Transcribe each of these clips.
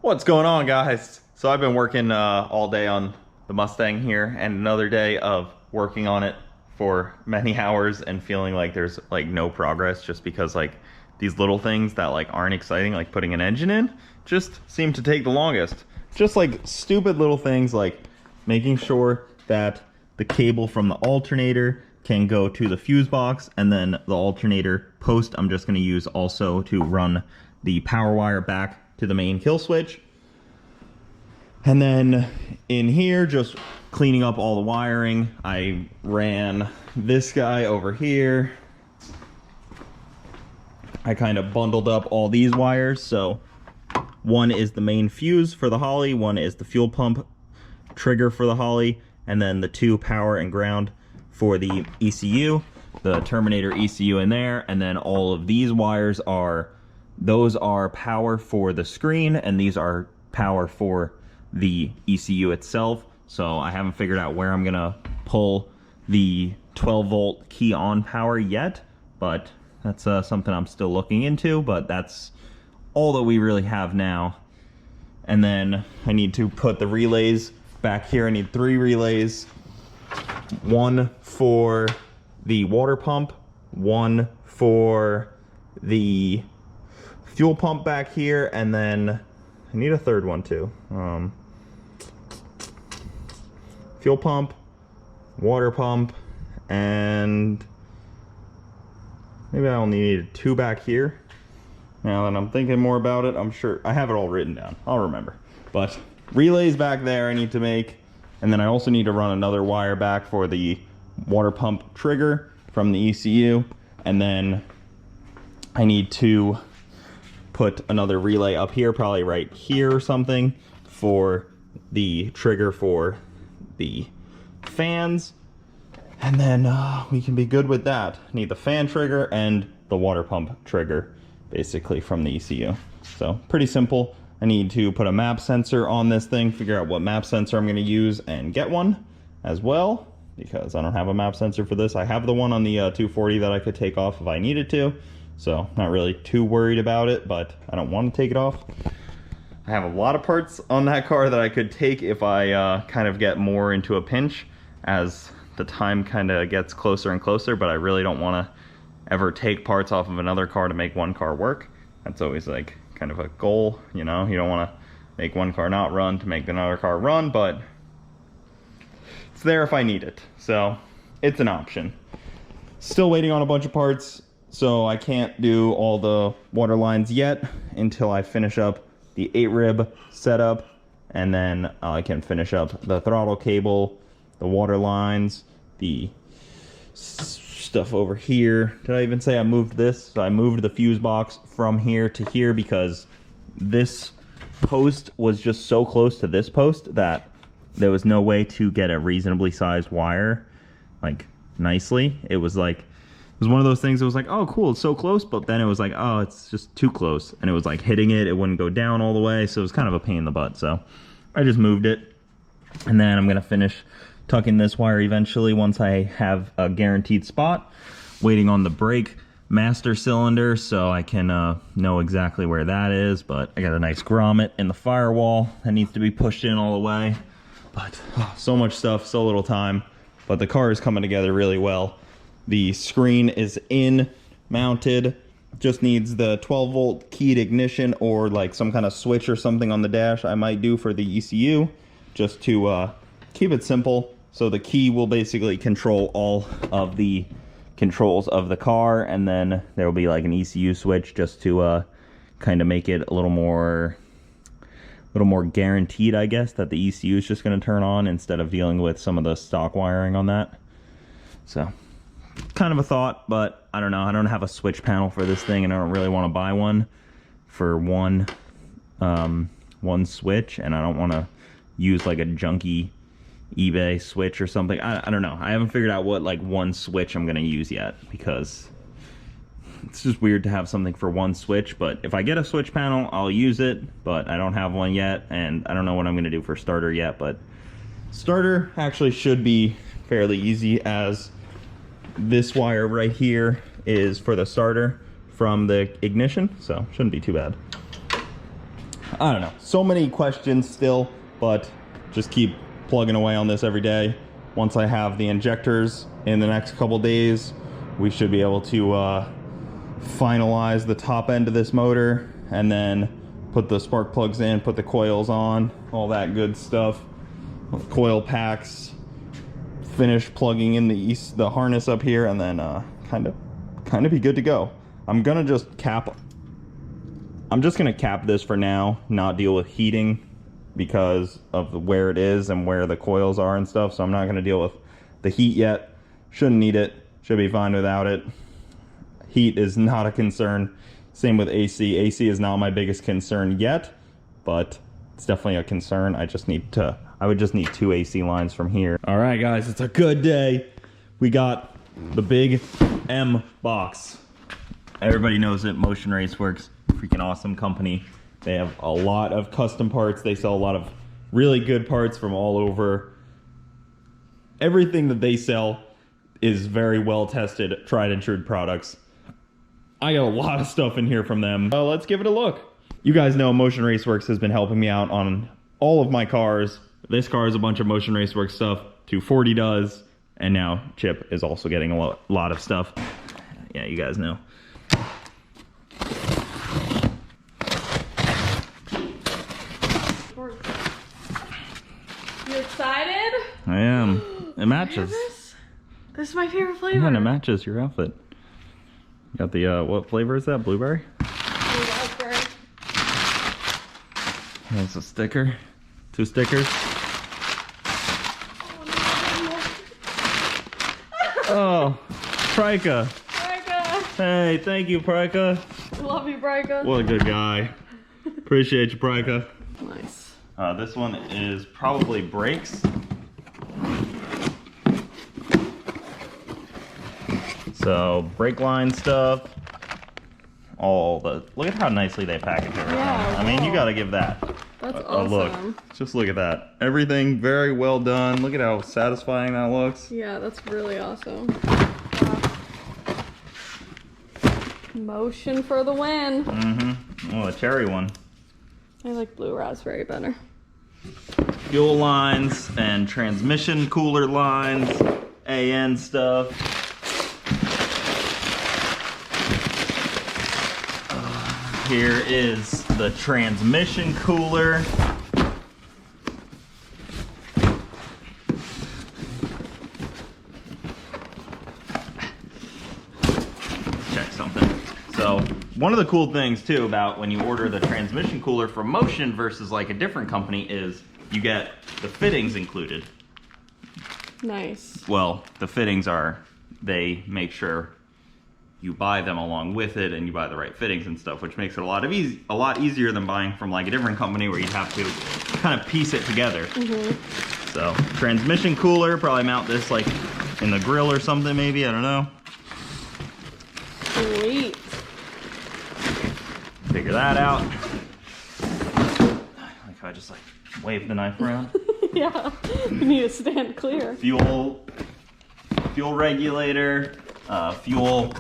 What's going on, guys? So I've been working all day on the Mustang here, and another day of working on it for many hours and feeling like there's like no progress, just because like these little things that like aren't exciting, like putting an engine in, just seem to take the longest. Just like stupid little things like making sure that the cable from the alternator can go to the fuse box, and then the alternator post I'm just going to use also to run the power wire back to the main kill switch. And then in here, just cleaning up all the wiring. I ran this guy over here. I kind of bundled up all these wires. So one is the main fuse for the Holly, one is the fuel pump trigger for the Holly, and then the two power and ground for the ECU, the Terminator ECU in there. And then all of these wires those are power for the screen, and these are power for the ECU itself. So I haven't figured out where I'm gonna pull the 12 volt key on power yet, but that's something I'm still looking into. But that's all that we really have now. And then I need to put the relays back here. I need 3 relays, one for the water pump, one for the fuel pump back here, and then I need a third one too. Fuel pump, water pump, and maybe I only need 2 back here. Now that I'm thinking more about it, I'm sure I have it all written down. I'll remember. But relays back there I need to make, and then I also need to run another wire back for the water pump trigger from the ECU, and then I need to put another relay up here, probably right here or something, for the trigger for the fans, and then we can be good with that. Need the fan trigger and the water pump trigger basically from the ECU. So pretty simple. I need to put a map sensor on this thing, figure out what map sensor I'm going to use, and get one as well, because I don't have a map sensor for this. I have the one on the 240 that I could take off if I needed to, so not really too worried about it, but I don't want to take it off. I have a lot of parts on that car that I could take if I kind of get more into a pinch as the time kind of gets closer and closer, but I really don't want to ever take parts off of another car to make one car work. That's always like kind of a goal, you know? You don't want to make one car not run to make another car run, but it's there if I need it. So it's an option. Still waiting on a bunch of parts, so I can't do all the water lines yet until I finish up the 8-rib setup, and then I can finish up the throttle cable, the water lines, the stuff over here. Did I even say I moved this? So I moved the fuse box from here to here because this post was just so close to this post that there was no way to get a reasonably sized wire like nicely. It was one of those things that was like, oh cool, it's so close, but then it was like, oh, it's just too close, and it was like hitting it wouldn't go down all the way, so it was kind of a pain in the butt. So I just moved it, and then I'm gonna finish tucking this wire eventually once I have a guaranteed spot. Waiting on the brake master cylinder so I can know exactly where that is, but I got a nice grommet in the firewall that needs to be pushed in all the way. But so much stuff, so little time, but the car is coming together really well. The screen is in, mounted, just needs the 12 volt keyed ignition or like some kind of switch or something on the dash I might do for the ECU, just to keep it simple. So the key will basically control all of the controls of the car, and then there will be like an ECU switch just to kind of make it a little more guaranteed, I guess, that the ECU is just going to turn on instead of dealing with some of the stock wiring on that. So kind of a thought, but I don't know. I don't have a switch panel for this thing, and I don't really want to buy one for one switch, and I don't want to use like a junky eBay switch or something. I don't know. I haven't figured out what like one switch I'm gonna use yet, because it's just weird to have something for one switch. But if I get a switch panel, I'll use it, but I don't have one yet, and I don't know what I'm gonna do for starter yet. But starter actually should be fairly easy, as this wire right here is for the starter from the ignition, so shouldn't be too bad. I don't know. So many questions still, but just keep plugging away on this every day. Once I have the injectors in the next couple days, we should be able to finalize the top end of this motor and then put the spark plugs in, put the coils on, all that good stuff. Coil packs, finish plugging in the harness up here, and then kind of be good to go. I'm just gonna cap this for now, not deal with heating because of where it is and where the coils are and stuff. So I'm not gonna deal with the heat yet. Shouldn't need it. Should be fine without it. Heat is not a concern. Same with AC. AC is not my biggest concern yet, but it's definitely a concern. I would just need 2 AC lines from here. All right, guys, it's a good day. We got the big M box. Everybody knows it. Motion Raceworks, freaking awesome company. They have a lot of custom parts. They sell a lot of really good parts from all over. Everything that they sell is very well tested, tried and true products. I got a lot of stuff in here from them. Let's give it a look. You guys know Motion Raceworks has been helping me out on all of my cars. This car is a bunch of Motion Raceworks stuff. 240 does, and now Chip is also getting a lot of stuff. Yeah, you guys know. You excited? I am. It matches. This is my favorite flavor. Yeah, and it matches your outfit. You got the, what flavor is that? Blueberry? Raspberry. There's a sticker. 2 stickers. Oh, Prika. Prika. Hey, thank you, Prika. Love you, Prika. What a good guy. Appreciate you, Prika. Nice. This one is probably brakes. So brake line stuff. Look at how nicely they package everything. Yeah, I mean, you gotta give that That's a awesome. look. Just look at that. Everything very well done. Look at how satisfying that looks. Yeah, that's really awesome. Motion for the win. Mm-hmm. Oh, a cherry one. I like blue raspberry better. Fuel lines and transmission cooler lines. AN stuff. Here is the transmission cooler. Check something. So one of the cool things too about when you order the transmission cooler from Motion versus like a different company is you get the fittings included. Nice. Well, the fittings are, they make sure you buy them along with it and you buy the right fittings and stuff, which makes it a lot easier than buying from like a different company where you'd have to kind of piece it together. So transmission cooler, probably mount this like in the grill or something maybe, I don't know. Sweet. Figure that out. Like how I just like wave the knife around. Yeah, you need to stand clear. Fuel regulator, fuel.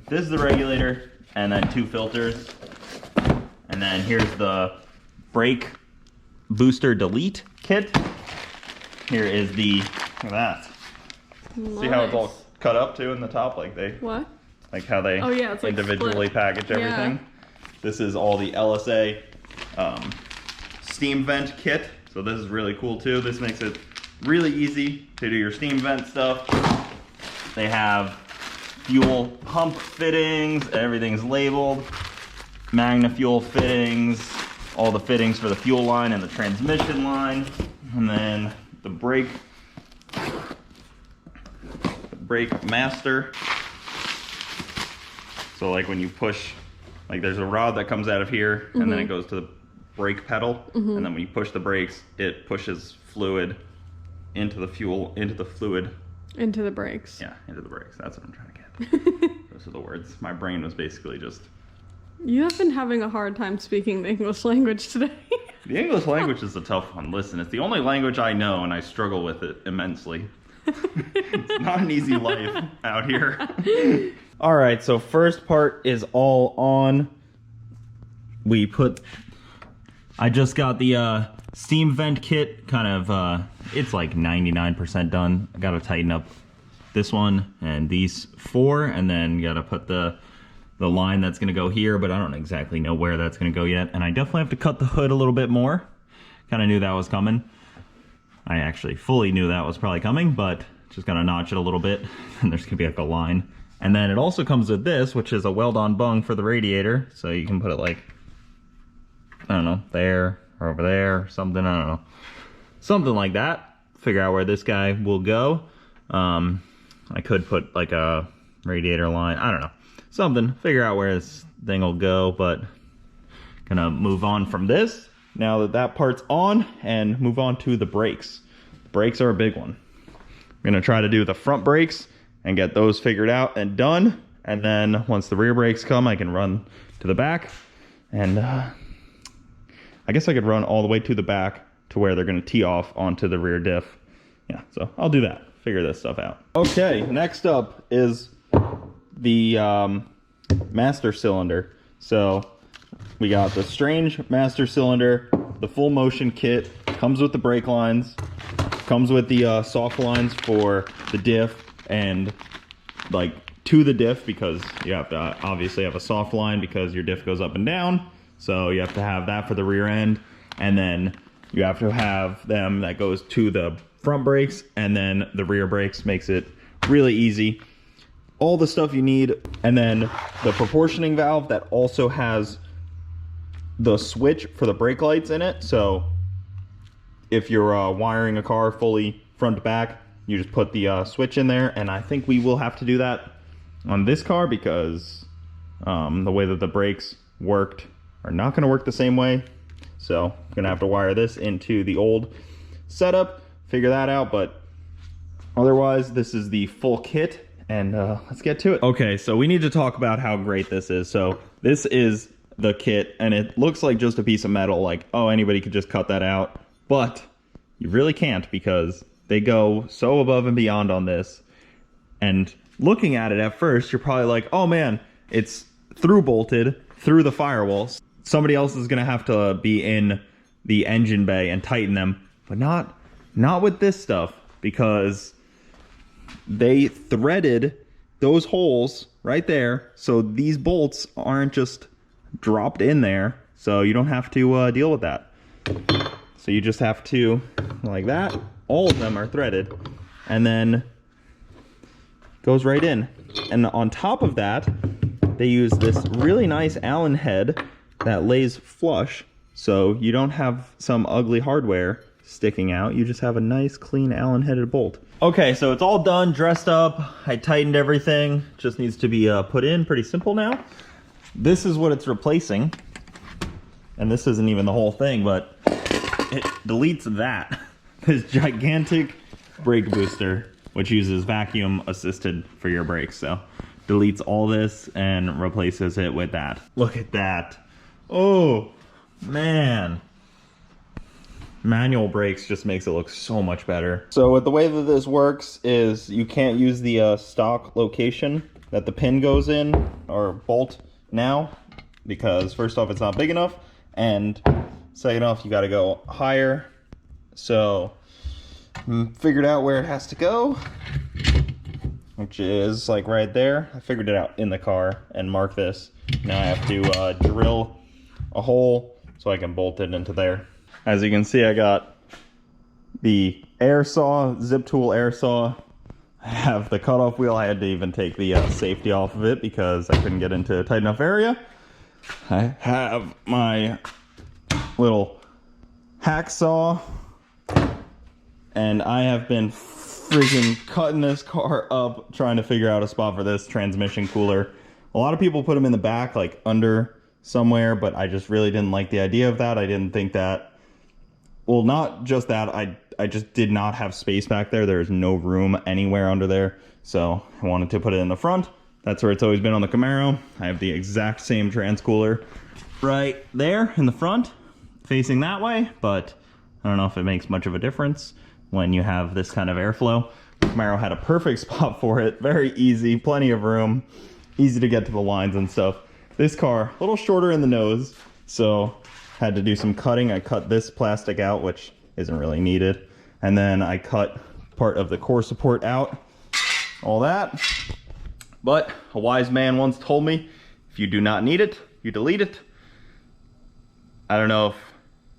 This is the regulator, and then 2 filters. And then here's the brake booster delete kit. Here is the, look at that. Nice. See how it's all cut up too in the top, like how they it's like individually split. package everything. Yeah. This is all the LSA steam vent kit. So this is really cool too. This makes it really easy to do your steam vent stuff. They have fuel pump fittings, everything's labeled. Magna fuel fittings, all the fittings for the fuel line and the transmission line. And then the brake master. So like when you push, like there's a rod that comes out of here and then it goes to the brake pedal. And then when you push the brakes, it pushes fluid into the fluid. Into the brakes. Yeah, into the brakes. That's what I'm trying to get. Those are the words. My brain was basically just... You have been having a hard time speaking the English language today. The English language is a tough one. Listen, it's the only language I know and I struggle with it immensely. It's not an easy life out here. All right, so first part is all on. I just got the steam vent kit, kind of, it's like 99% done. I gotta tighten up this one and these 4, and then gotta put the line that's gonna go here, but I don't exactly know where that's gonna go yet. And I definitely have to cut the hood a little bit more. Kind of knew that was coming. I actually fully knew that was probably coming, but just gonna notch it a little bit, and there's gonna be like a line. And then it also comes with this, which is a weld-on bung for the radiator, so you can put it like, I don't know, there or over there, or something, I don't know. Something like that. Figure out where this guy will go. I could put like a radiator line, I don't know. Something, figure out where this thing will go, but gonna move on from this, now that that part's on, and move on to the brakes. The brakes are a big one. I'm gonna try to do the front brakes and get those figured out and done. And then once the rear brakes come, I can run to the back, and I guess I could run all the way to the back to where they're gonna tee off onto the rear diff. Yeah, so I'll do that, figure this stuff out. Okay, next up is the master cylinder. So we got the Strange master cylinder, the full motion kit, comes with the brake lines, comes with the soft lines for the diff, and like to the diff, because you have to obviously have a soft line because your diff goes up and down. So you have to have that for the rear end, and then you have to have them that goes to the front brakes, and then the rear brakes. Makes it really easy. All the stuff you need, and then the proportioning valve that also has the switch for the brake lights in it. So if you're wiring a car fully front to back, you just put the switch in there. And I think we will have to do that on this car, because the way that the brakes worked are not going to work the same way. So I'm going to have to wire this into the old setup, figure that out. But otherwise, this is the full kit, and let's get to it. Okay, so we need to talk about how great this is. So this is the kit, and it looks like just a piece of metal, like, oh, anybody could just cut that out. But you really can't, because they go so above and beyond on this. And looking at it at first, you're probably like, oh man, it's through bolted through the firewalls. Somebody else is gonna have to be in the engine bay and tighten them, but not with this stuff, because they threaded those holes right there, so these bolts aren't just dropped in there, so you don't have to deal with that. So you just have to, like that, all of them are threaded, and then goes right in. And on top of that, they use this really nice Allen head that lays flush, so you don't have some ugly hardware sticking out. You just have a nice clean Allen headed bolt. Okay, so it's all done, dressed up. I tightened everything. Just needs to be put in. Pretty simple now. This is what it's replacing, and this isn't even the whole thing, but it deletes that. This gigantic brake booster, which uses vacuum assisted for your brakes. So deletes all this and replaces it with that. Look at that. Oh man, manual brakes just makes it look so much better. So with the way that this works is you can't use the stock location that the pin goes in, or bolt, now, because first off, it's not big enough, and second off, you got to go higher. So figured out where it has to go, which is like right there. I figured it out in the car and mark this. Now I have to drill a hole so I can bolt it into there. As you can see, I got the air saw, zip tool air saw. I have the cutoff wheel. I had to even take the safety off of it because I couldn't get into a tight enough area. I have my little hacksaw, and I have been freaking cutting this car up trying to figure out a spot for this transmission cooler. A lot of people put them in the back, like under somewhere, but I just really didn't like the idea of that. I didn't think that, well, not just that, I just did not have space back there. There's no room anywhere under there, so I wanted to put it in the front. That's where it's always been on the Camaro. I have the exact same trans cooler right there in the front, facing that way, but I don't know if it makes much of a difference when you have this kind of airflow. Camaro had a perfect spot for it, very easy, plenty of room, easy to get to the lines and stuff. This car, a little shorter in the nose, So had to do some cutting. I cut this plastic out, which isn't really needed. And then I cut part of the core support out, all that. But a wise man once told me, if you do not need it, you delete it. I don't know if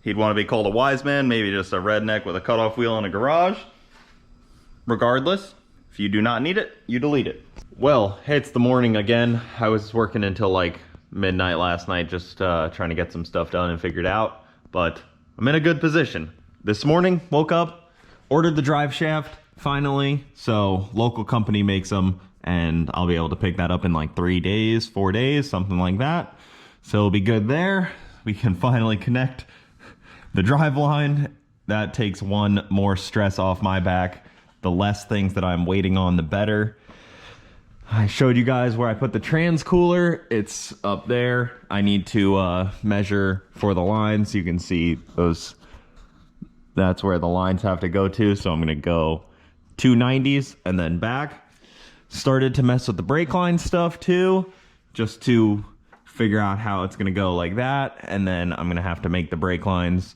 he'd want to be called a wise man, maybe just a redneck with a cutoff wheel in a garage. Regardless, if you do not need it, you delete it. Well, it's the morning again. I was working until like midnight last night, just trying to get some stuff done and figured out, but I'm in a good position. This morning, woke up, ordered the drive shaft, finally. So local company makes them, and I'll be able to pick that up in like 3 days, 4 days, something like that. So it'll be good there. We can finally connect the drive line. That takes one more stress off my back. The less things that I'm waiting on, the better. I showed you guys where I put the trans cooler. It's up there. I need to measure for the lines. You can see those. That's where the lines have to go to. So I'm gonna go 290s and then back. Started to mess with the brake line stuff too, just to figure out how it's gonna go like that. And then I'm gonna have to make the brake lines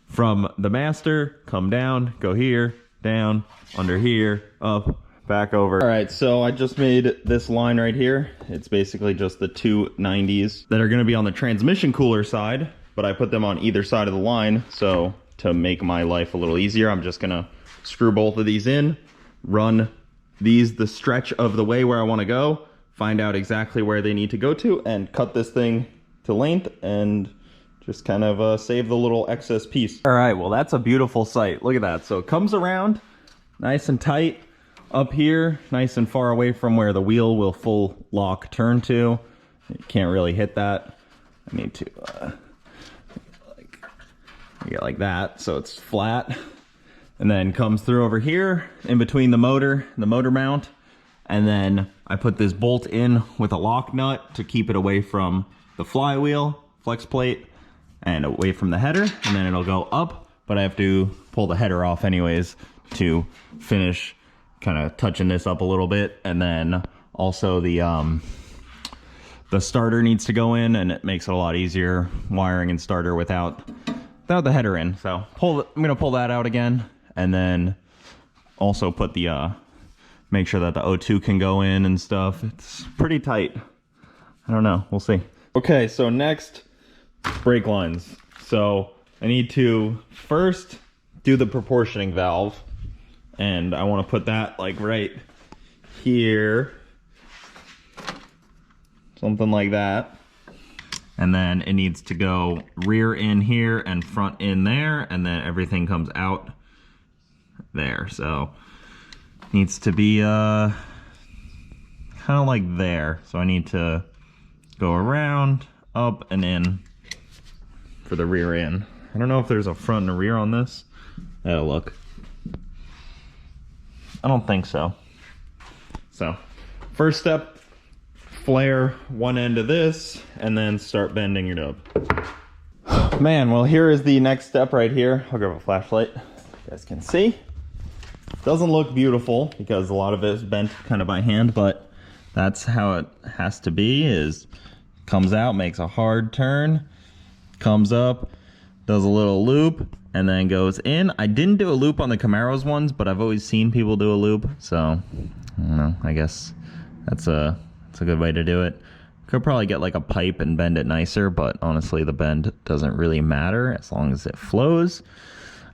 from the master, come down, go here, down, under here, up, back over. All right, so I just made this line right here. It's basically just the 290s that are gonna be on the transmission cooler side, but I put them on either side of the line. So to make my life a little easier, I'm just gonna screw both of these in, run these the stretch of the way where I wanna go, find out exactly where they need to go to, and cut this thing to length and just kind of save the little excess piece. All right, well, that's a beautiful sight. Look at that. So it comes around nice and tight up here, nice and far away from where the wheel will full lock turn to. You can't really hit that. I need to get like that so it's flat. And then comes through over here in between the motor mount. And then I put this bolt in with a lock nut to keep it away from the flywheel, flex plate, and away from the header, and then it'll go up, but I have to pull the header off anyways to finish kind of touching this up a little bit. And then also the starter needs to go in, and it makes it a lot easier wiring and starter without the header in. So I'm gonna pull that out again, and then also put the make sure that the O2 can go in and stuff. It's pretty tight. I don't know, we'll see. Okay, so next, brake lines. So I need to first do the proportioning valve, and I want to put that like right here, something like that. And then it needs to go rear in here and front in there, and then everything comes out there. So needs to be kind of like there. So I need to go around, up, and in for the rear end. I don't know if there's a front and a rear on this. That'll look. I don't think so. So first step, flare one end of this and then start bending it up. Man, well, here is the next step right here. I'll grab a flashlight. You guys can see. Doesn't look beautiful because a lot of it is bent kind of by hand, but that's how it has to be. Is comes out, makes a hard turn, comes up, does a little loop, and then goes in. I didn't do a loop on the Camaro's ones, but I've always seen people do a loop, so I don't know. I guess that's a good way to do it. Could probably get like a pipe and bend it nicer, but honestly the bend doesn't really matter as long as it flows.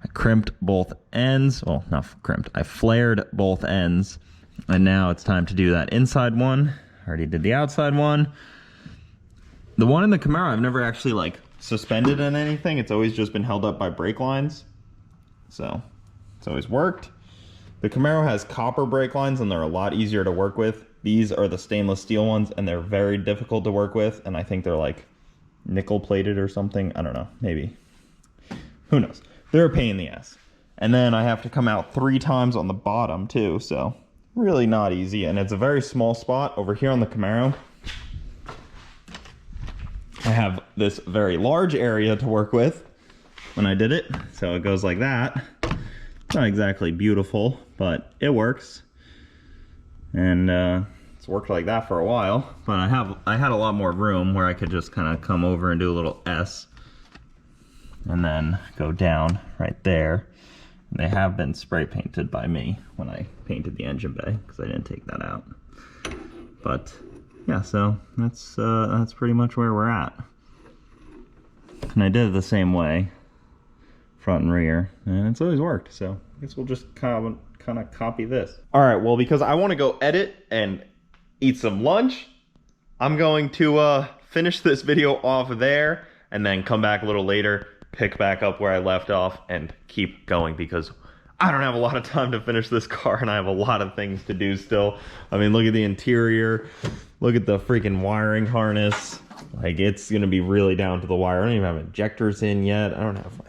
I crimped both ends. Well, not crimped. I flared both ends, and now it's time to do that inside one. I already did the outside one. The one in the Camaro, I've never actually like suspended in anything. It's always just been held up by brake lines. So it's always worked. The Camaro has copper brake lines, and they're a lot easier to work with. These are the stainless steel ones, and they're very difficult to work with. And I think they're like nickel plated or something. I don't know, maybe. Who knows? They're a pain in the ass. And then I have to come out 3 times on the bottom too. So really not easy. And it's a very small spot over here on the Camaro. I have this very large area to work with when I did it. So it goes like that. Not exactly beautiful, but it works. And it's worked like that for a while, but I had a lot more room where I could just kind of come over and do a little S and then go down right there. And they have been spray painted by me when I painted the engine bay because I didn't take that out. But yeah, so that's pretty much where we're at. And I did it the same way, front and rear, and it's always worked. So I guess we'll just kind of copy this. All right, well, because I want to go edit and eat some lunch, I'm going to finish this video off there and then come back a little later, pick back up where I left off and keep going because I don't have a lot of time to finish this car and I have a lot of things to do still. I mean, look at the interior, look at the freaking wiring harness. Like, it's gonna be really down to the wire. I don't even have injectors in yet. I don't have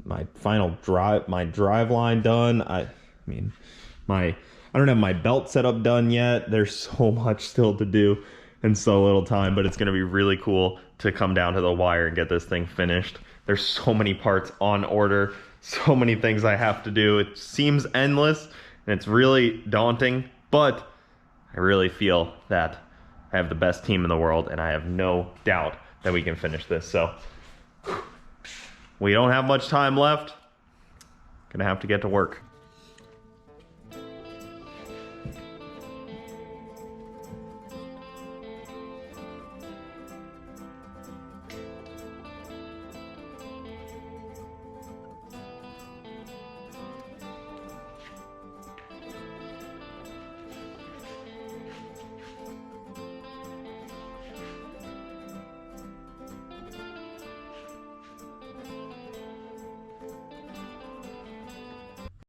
my final drive line done. I don't have my belt setup done yet. There's so much still to do and so little time, but it's gonna be really cool to come down to the wire and get this thing finished. There's so many parts on order, so many things I have to do. It seems endless and it's really daunting, but I really feel that I have the best team in the world and I have no doubt that we can finish this. So we don't have much time left. Gonna have to get to work.